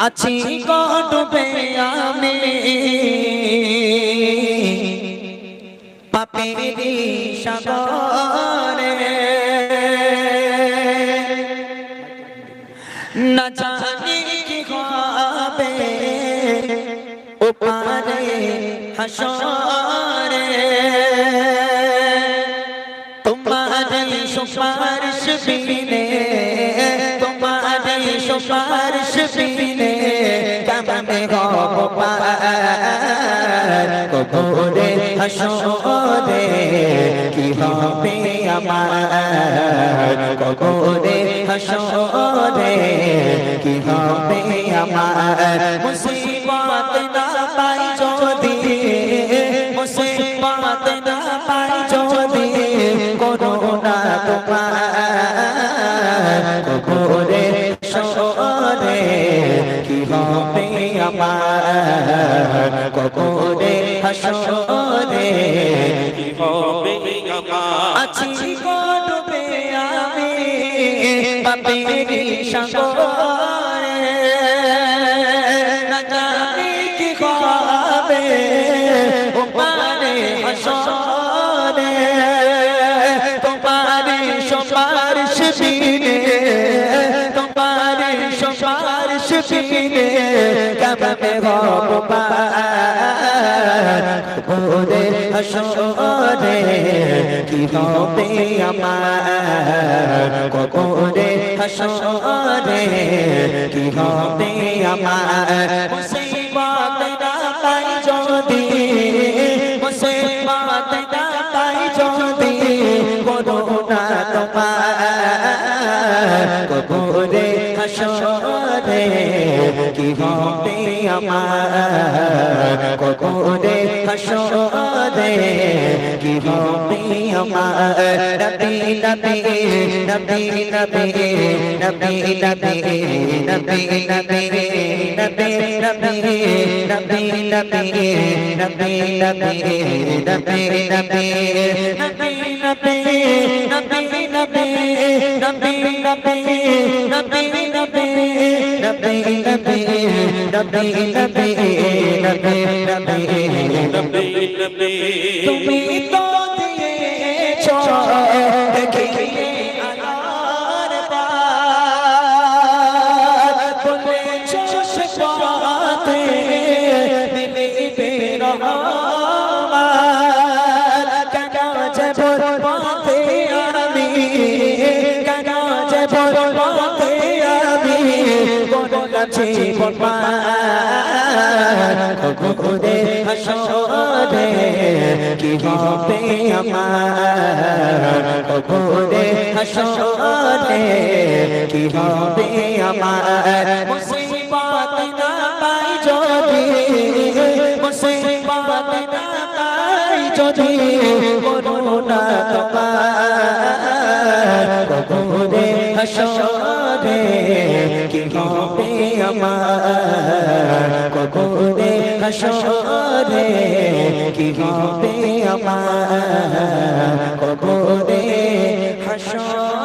আছি ডুবে আমি পাপেরি সাগরে না জানি কি হবে ওপারে হাসরে তোমার সুপারিশ বিনে তোমার সুপারিশ বিনে কেমনে হব পার কবরে হাসরে কি হবে আমার কবরে হাসরে কি হবে আমার মুসিবত না পাই যদি মুসিবত না পাই যদি করোনা তোমার কবরে হাসরে কি হবে আমার কবরে হাসরে কি হবে আমার আছি ডুবে আমি পাপেরি সাগরে না জানি কি হবে ওপারে হাসরে তোমার সুপারিশ বিনে তোমার সুপারিশ বিনে কেমনে হব পার কবরে হাসরে কি হবে আমার কবরে হাসরে কি হবে আমার মুসিবত না পাই যদি মুসিবত না পাই যদি করোনা তোমার কবরে হাসরে কি হবে আমার কবরে হাসরে কি হবে আমার নবী নবী নবী নবী নবী নবী নবী নবী নবী নবী নবী নবী নবী নবী নবী নবী নবী তুমি তো দিয়েছো দেখিয়ে আনার বাত বলেছো সে পথে মিলিবে রহমান কেন যে পথে আমি কেন যে পথে আমি বললাম জীবন কবরে হাসরে কি হবে আমার কবরে হাসরে কি হবে আমার মুসিবত না পাই যদি মুসিবত না পাই যদি করোনা তোমার কবরে হাসরে কি হবে আমার কবরে হাসরে কি হবে আমার কবরে হাসরে